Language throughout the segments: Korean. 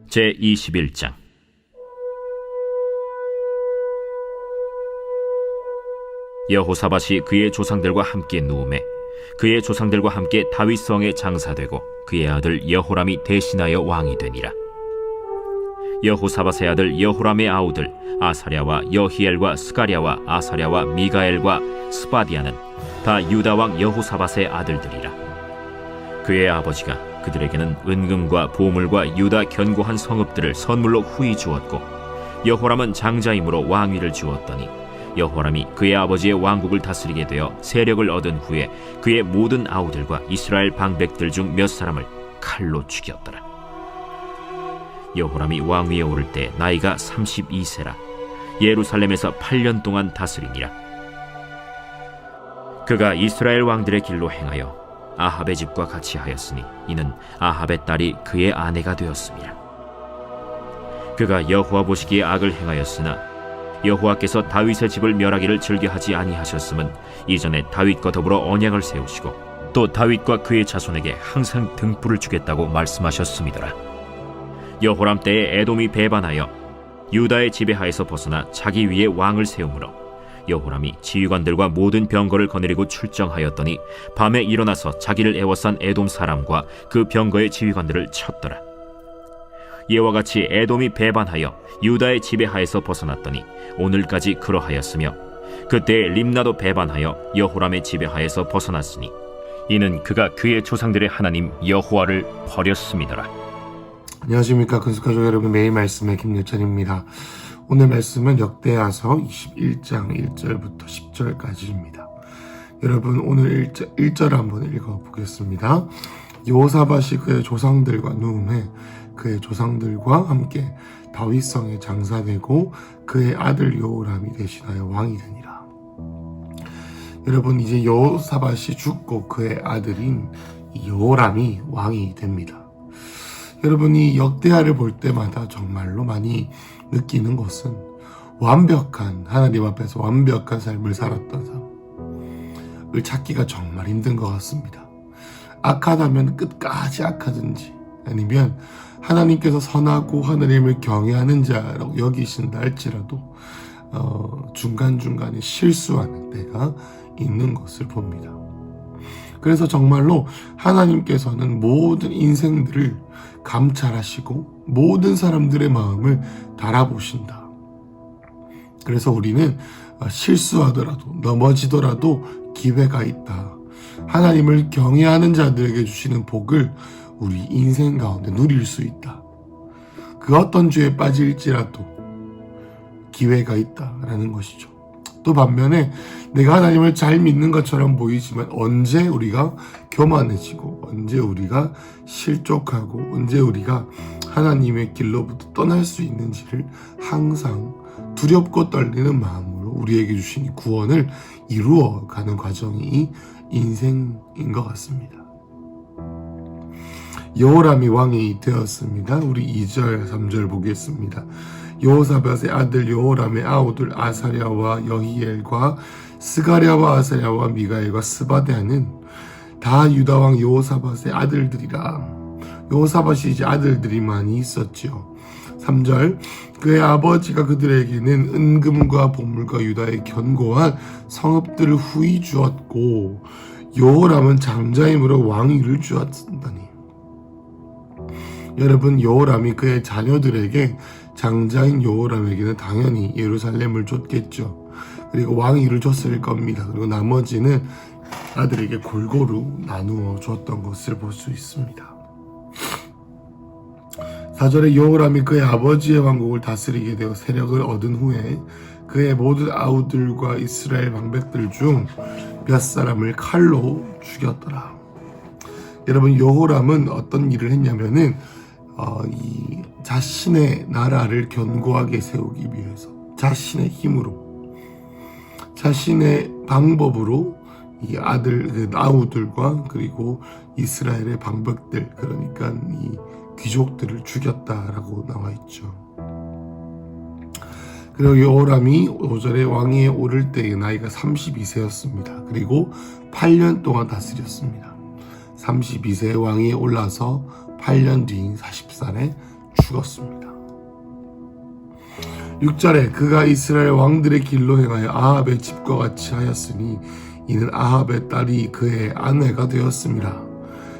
제21장. 여호사밧이 그의 조상들과 함께 누우매 그의 조상들과 함께 다윗성에 장사되고 그의 아들 여호람이 대신하여 왕이 되니라. 여호사밧의 아들 여호람의 아우들 아사랴와 여히엘과 스가랴와 아사랴와 미가엘과 스바디아는 다 유다 왕 여호사밧의 아들들이라. 그의 아버지가 그들에게는 은금과 보물과 유다 견고한 성읍들을 선물로 후히 주었고, 여호람은 장자임으로 왕위를 주었더니 여호람이 그의 아버지의 왕국을 다스리게 되어 세력을 얻은 후에 그의 모든 아우들과 이스라엘 방백들 중 몇 사람을 칼로 죽였더라. 여호람이 왕위에 오를 때 나이가 32세라 예루살렘에서 8년 동안 다스리니라. 그가 이스라엘 왕들의 길로 행하여 아합의 집과 같이 하였으니 이는 아합의 딸이 그의 아내가 되었습니다. 그가 여호와 보시기에 악을 행하였으나 여호와께서 다윗의 집을 멸하기를 즐겨하지 아니하셨음은 이전에 다윗과 더불어 언약을 세우시고 또 다윗과 그의 자손에게 항상 등불을 주겠다고 말씀하셨음이더라. 여호람 때에 에돔이 배반하여 유다의 지배하에서 벗어나 자기 위에 왕을 세우므로 여호람이 지휘관들과 모든 병거를 거느리고 출정하였더니 밤에 일어나서 자기를 애워싼 에돔 사람과 그 병거의 지휘관들을 쳤더라. 이와 같이 에돔이 배반하여 유다의 지배하에서 벗어났더니 오늘까지 그러하였으며, 그때 림나도 배반하여 여호람의 지배하에서 벗어났으니 이는 그가 그의 조상들의 하나님 여호와를 버렸음이더라. 안녕하십니까, 근숙가족 여러분. 매일 말씀의 김예찬입니다. 오늘 말씀은 역대하서 21장 1절부터 10절까지입니다. 여러분, 오늘 1절 한번 읽어보겠습니다. 여호사밧이 그의 조상들과 누움에 그의 조상들과 함께 다윗성에 장사되고 그의 아들 여호람이 대신하여 왕이 되니라. 여러분, 이제 여호사밧이 죽고 그의 아들인 여호람이 왕이 됩니다. 여러분이 역대하를 볼 때마다 정말로 많이 느끼는 것은 완벽한, 하나님 앞에서 완벽한 삶을 살았던 사람을 찾기가 정말 힘든 것 같습니다. 악하다면 끝까지 악하든지, 아니면 하나님께서 선하고 하나님을 경외하는 자라고 여기신다 할지라도 중간중간에 실수하는 때가 있는 것을 봅니다. 그래서 정말로 하나님께서는 모든 인생들을 감찰하시고 모든 사람들의 마음을 달아보신다. 그래서 우리는 실수하더라도, 넘어지더라도 기회가 있다. 하나님을 경외하는 자들에게 주시는 복을 우리 인생 가운데 누릴 수 있다. 그 어떤 죄에 빠질지라도 기회가 있다라는 것이죠. 또 반면에 내가 하나님을 잘 믿는 것처럼 보이지만 언제 우리가 교만해지고 언제 우리가 실족하고 언제 우리가 하나님의 길로부터 떠날 수 있는지를 항상 두렵고 떨리는 마음으로 우리에게 주신 구원을 이루어가는 과정이 인생인 것 같습니다. 여호람이 왕이 되었습니다. 우리 2절 3절 보겠습니다. 여호사밧의 아들 여호람의 아우들 아사랴와 여히엘과 스가랴와 아사랴와 미가엘과 스바데아는 다 유다 왕 여호사밧의 아들들이라. 여호사밧이 이제 아들들이 많이 있었죠. 3절 그의 아버지가 그들에게는 은금과 보물과 유다의 견고한 성읍들을 후히 주었고 여호람은 장자임으로 왕위를 주었다니. 여러분, 여호람이 그의 자녀들에게, 장자인 여호람에게는 당연히 예루살렘을 줬겠죠. 그리고 왕위를 줬을 겁니다. 그리고 나머지는 아들에게 골고루 나누어 줬던 것을 볼 수 있습니다. 4절에 여호람이 그의 아버지의 왕국을 다스리게 되어 세력을 얻은 후에 그의 모든 아우들과 이스라엘 방백들 중 몇 사람을 칼로 죽였더라. 여러분, 여호람은 어떤 일을 했냐면은 이 자신의 나라를 견고하게 세우기 위해서 자신의 힘으로, 자신의 방법으로 이 아우들과 그리고 이스라엘의 방백들, 그러니까 이 귀족들을 죽였다라고 나와 있죠. 그리고 여호람이 5절에 왕위에 오를 때의 나이가 32세였습니다. 그리고 8년 동안 다스렸습니다. 32세의 왕위에 올라서 8년 뒤인 40살에 죽었습니다. 6절에 그가 이스라엘 왕들의 길로 행하여 아합의 집과 같이 하였으니 이는 아합의 딸이 그의 아내가 되었습니다.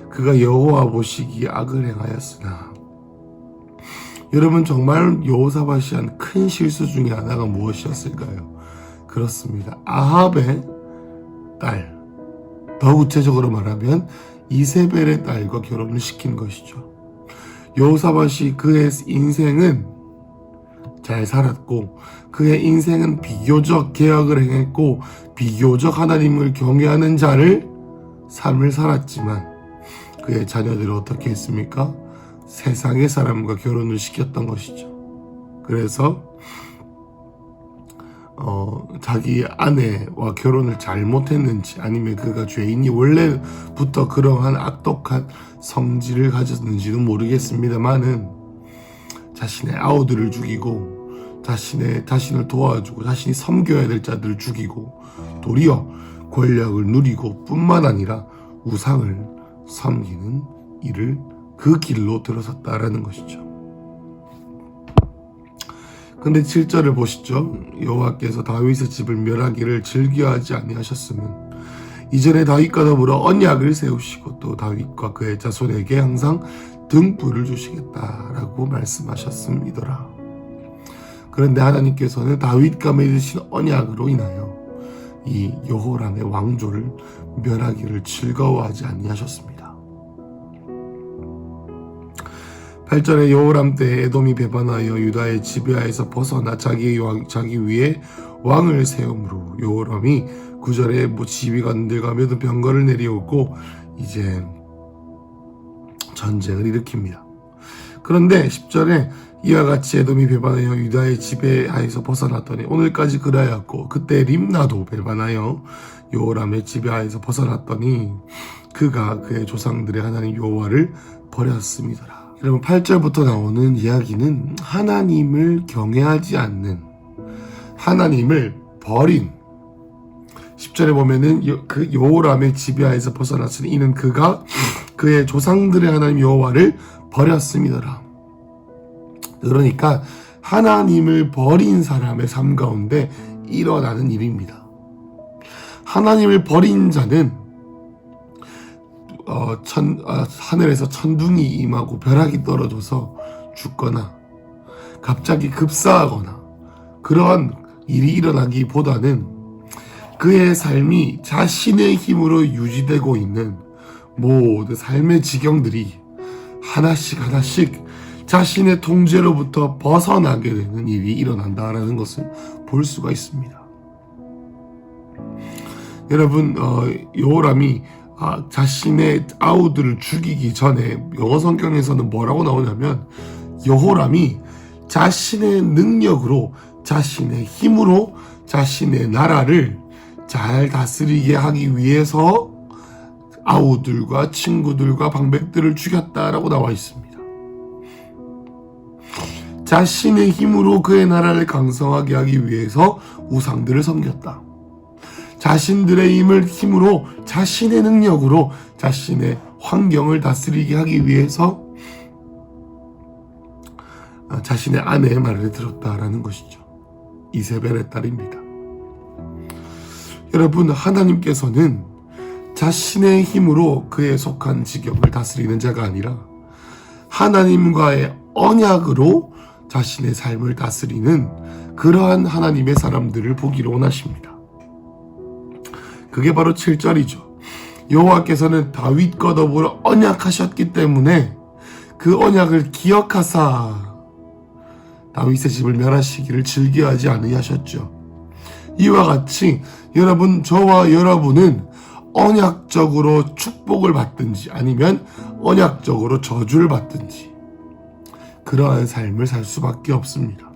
그가 여호와 보시기에 악을 행하였으나. 여러분, 정말 여호사밧이 한 큰 실수 중에 하나가 무엇이었을까요? 그렇습니다. 아합의 딸, 더 구체적으로 말하면 이세벨의 딸과 결혼을 시킨 것이죠. 여호사밧이 그의 인생은 잘 살았고 그의 인생은 비교적 개혁을 행했고 비교적 하나님을 경외하는 자를 삶을 살았지만 그의 자녀들은 어떻게 했습니까? 세상의 사람과 결혼을 시켰던 것이죠. 그래서 자기 아내와 결혼을 잘못했는지 아니면 그가 죄인이 원래부터 그러한 악독한 성질을 가졌는지는 모르겠습니다만은 자신의 아우들을 죽이고 자신을 도와주고 자신이 섬겨야 될 자들을 죽이고 도리어 권력을 누리고 뿐만 아니라 우상을 섬기는 일을 그 길로 들어섰다라는 것이죠. 근데 7절을 보시죠. 여호와께서 다윗의 집을 멸하기를 즐겨하지 아니하셨으면 이전에 다윗과 더불어 언약을 세우시고 또 다윗과 그의 자손에게 항상 등불을 주시겠다라고 말씀하셨음이더라. 그런데 하나님께서는 다윗과 맺으신 언약으로 인하여 이 여호람의 왕조를 멸하기를 즐거워하지 아니하셨습니다. 8절에 여호람 때 에돔이 배반하여 유다의 지배하에서 벗어나 자기 위에 왕을 세움으로 여호람이 9절에 지위가 늘어가며 병거를 내려오고 이제 전쟁을 일으킵니다. 그런데 10절에 이와 같이 에돔이 배반하여 유다의 지배하에서 벗어났더니 오늘까지 그라였고 그때 림나도 배반하여 여호람의 지배하에서 벗어났더니 그가 그의 조상들의 하나님 여호와를 버렸음이더라. 여러분, 8절부터 나오는 이야기는 하나님을 경외하지 않는, 하나님을 버린, 10절에 보면은 그 여호람의 지배하에서 벗어났으니 이는 그가 그의 조상들의 하나님 여호와를 버렸음이더라. 그러니까 하나님을 버린 사람의 삶 가운데 일어나는 일입니다. 하나님을 버린 자는 하늘에서 천둥이 임하고 벼락이 떨어져서 죽거나 갑자기 급사하거나 그러한 일이 일어나기보다는 그의 삶이 자신의 힘으로 유지되고 있는 모든 삶의 지경들이 하나씩 자신의 통제로부터 벗어나게 되는 일이 일어난다라는 것을 볼 수가 있습니다. 여러분, 여호람이 자신의 아우들을 죽이기 전에 영어 성경에서는 뭐라고 나오냐면 여호람이 자신의 능력으로 자신의 힘으로 자신의 나라를 잘 다스리게 하기 위해서 아우들과 친구들과 방백들을 죽였다라고 나와 있습니다. 자신의 힘으로 그의 나라를 강성하게 하기 위해서 우상들을 섬겼다. 자신들의 힘으로 자신의 능력으로 자신의 환경을 다스리게 하기 위해서 자신의 아내의 말을 들었다라는 것이죠. 이세벨의 딸입니다. 여러분, 하나님께서는 자신의 힘으로 그에 속한 지경을 다스리는 자가 아니라 하나님과의 언약으로 자신의 삶을 다스리는 그러한 하나님의 사람들을 보기를 원하십니다. 그게 바로 7절이죠. 여호와께서는 다윗과 더불어 언약하셨기 때문에 그 언약을 기억하사 다윗의 집을 멸하시기를 즐겨하지 않으셨죠. 이와 같이 여러분, 저와 여러분은 언약적으로 축복을 받든지 아니면 언약적으로 저주를 받든지 그러한 삶을 살 수밖에 없습니다.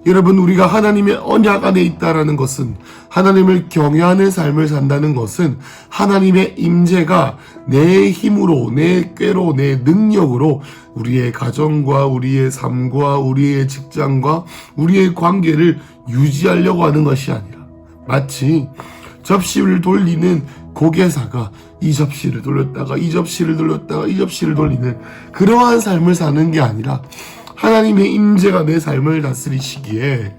여러분, 우리가 하나님의 언약 안에 있다라는 것은, 하나님을 경외하는 삶을 산다는 것은 하나님의 임재가 내 힘으로, 내 꾀로, 내 능력으로 우리의 가정과 우리의 삶과 우리의 직장과 우리의 관계를 유지하려고 하는 것이 아니라 마치 접시를 돌리는 고개사가 이 접시를 돌렸다가 이 접시를 돌렸다가 이 접시를 돌리는 그러한 삶을 사는 게 아니라 하나님의 임재가 내 삶을 다스리시기에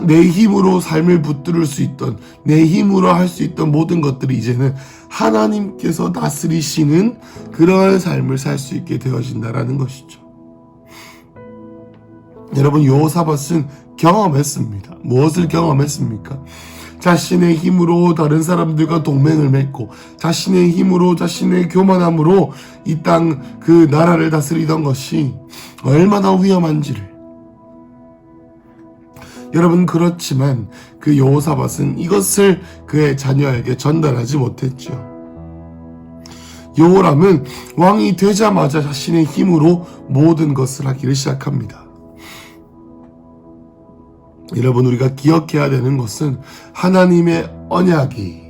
내 힘으로 삶을 붙들을 수 있던, 내 힘으로 할 수 있던 모든 것들이 이제는 하나님께서 다스리시는 그러한 삶을 살 수 있게 되어진다라는 것이죠. 여러분, 여호사밧은 경험했습니다. 무엇을 경험했습니까? 자신의 힘으로 다른 사람들과 동맹을 맺고 자신의 힘으로, 자신의 교만함으로 이 땅 그 나라를 다스리던 것이 얼마나 위험한지를. 여러분, 그렇지만 그 여호사밧은 이것을 그의 자녀에게 전달하지 못했죠. 여호람은 왕이 되자마자 자신의 힘으로 모든 것을 하기를 시작합니다. 여러분, 우리가 기억해야 되는 것은 하나님의 언약이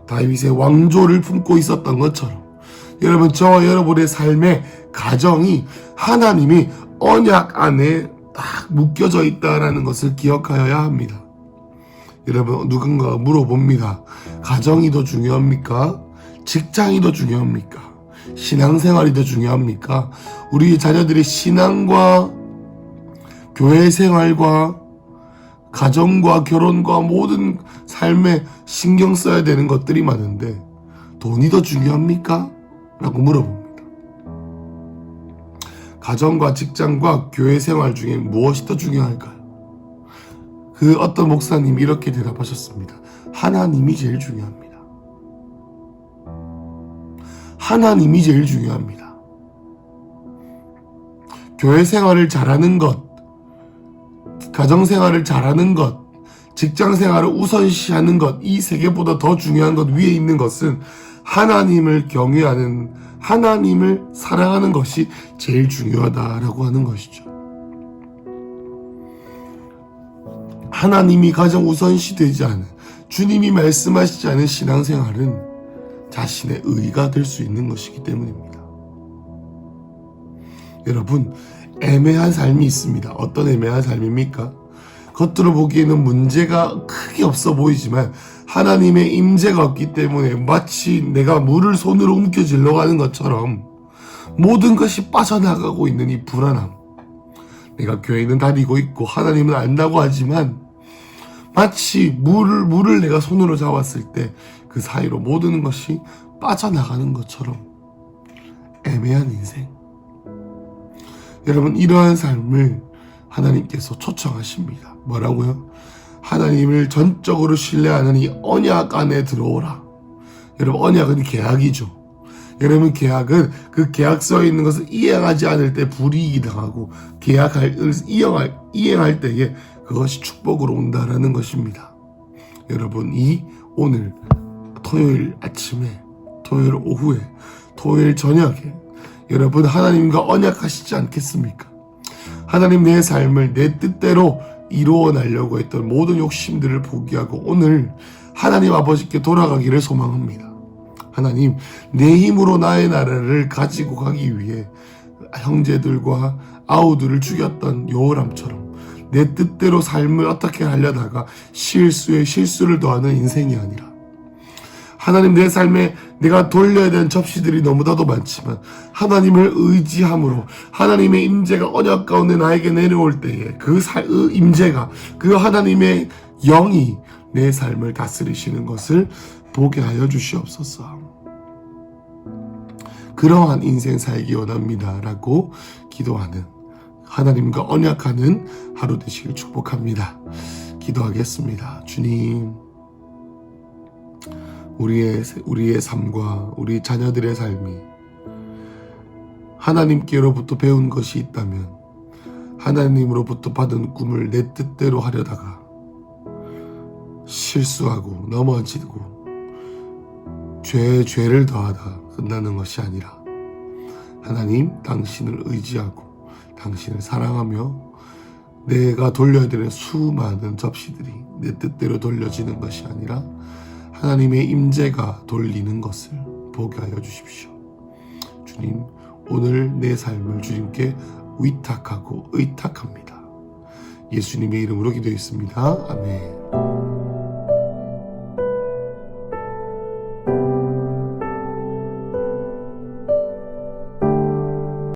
다윗의 왕조를 품고 있었던 것처럼 여러분, 저와 여러분의 삶의 가정이 하나님이 언약 안에 딱 묶여져 있다라는 것을 기억하여야 합니다. 여러분, 누군가가 물어봅니다. 가정이 더 중요합니까? 직장이 더 중요합니까? 신앙생활이 더 중요합니까? 우리 자녀들의 신앙과 교회 생활과 가정과 결혼과 모든 삶에 신경 써야 되는 것들이 많은데 돈이 더 중요합니까? 라고 물어봅니다. 가정과 직장과 교회 생활 중에 무엇이 더 중요할까요? 그 어떤 목사님이 이렇게 대답하셨습니다. 하나님이 제일 중요합니다. 하나님이 제일 중요합니다. 교회 생활을 잘하는 것, 가정 생활을 잘하는 것, 직장 생활을 우선시하는 것, 이 세 개보다 더 중요한 것 위에 있는 것은 하나님을 경외하는, 하나님을 사랑하는 것이 제일 중요하다라고 하는 것이죠. 하나님이 가장 우선시 되지 않은, 주님이 말씀하시지 않은 신앙생활은 자신의 의가 될 수 있는 것이기 때문입니다. 여러분, 애매한 삶이 있습니다. 어떤 애매한 삶입니까? 겉으로 보기에는 문제가 크게 없어 보이지만 하나님의 임재가 없기 때문에 마치 내가 물을 손으로 움켜쥐려고 하는 것처럼 모든 것이 빠져나가고 있는 이 불안함. 내가 교회는 다니고 있고 하나님은 안다고 하지만 마치 물을 내가 손으로 잡았을 때 그 사이로 모든 것이 빠져나가는 것처럼 애매한 인생. 여러분, 이러한 삶을 하나님께서 초청하십니다. 뭐라고요? 하나님을 전적으로 신뢰하는 이 언약 안에 들어오라. 여러분, 언약은 계약이죠. 여러분, 계약은 그 계약서에 있는 것을 이행하지 않을 때 불이익이 당하고 이행할 때에 그것이 축복으로 온다라는 것입니다. 여러분, 오늘 토요일 아침에, 토요일 오후에, 토요일 저녁에 여러분, 하나님과 언약하시지 않겠습니까? 하나님, 내 삶을 내 뜻대로 이루어 나려고 했던 모든 욕심들을 포기하고 오늘 하나님 아버지께 돌아가기를 소망합니다. 하나님, 내 힘으로 나의 나라를 가지고 가기 위해 형제들과 아우들을 죽였던 여호람처럼 내 뜻대로 삶을 어떻게 하려다가 실수에 실수를 더하는 인생이 아니라 하나님, 내 삶에 내가 돌려야 되는 접시들이 너무나도 많지만 하나님을 의지함으로 하나님의 임재가 언약 가운데 나에게 내려올 때에 그 임재가, 그 하나님의 영이 내 삶을 다스리시는 것을 보게 하여 주시옵소서. 그러한 인생 살기 원합니다 라고 기도하는, 하나님과 언약하는 하루 되시길 축복합니다. 기도하겠습니다. 주님, 우리의 삶과 우리 자녀들의 삶이 하나님께로부터 배운 것이 있다면 하나님으로부터 받은 꿈을 내 뜻대로 하려다가 실수하고 넘어지고 죄를 더하다 끝나는 것이 아니라 하나님, 당신을 의지하고 당신을 사랑하며 내가 돌려야 되는 수많은 접시들이 내 뜻대로 돌려지는 것이 아니라 하나님의 임재가 돌리는 것을 보게 하여 주십시오. 주님, 오늘 내 삶을 주님께 위탁하고 의탁합니다. 예수님의 이름으로 기도했습니다. 아멘.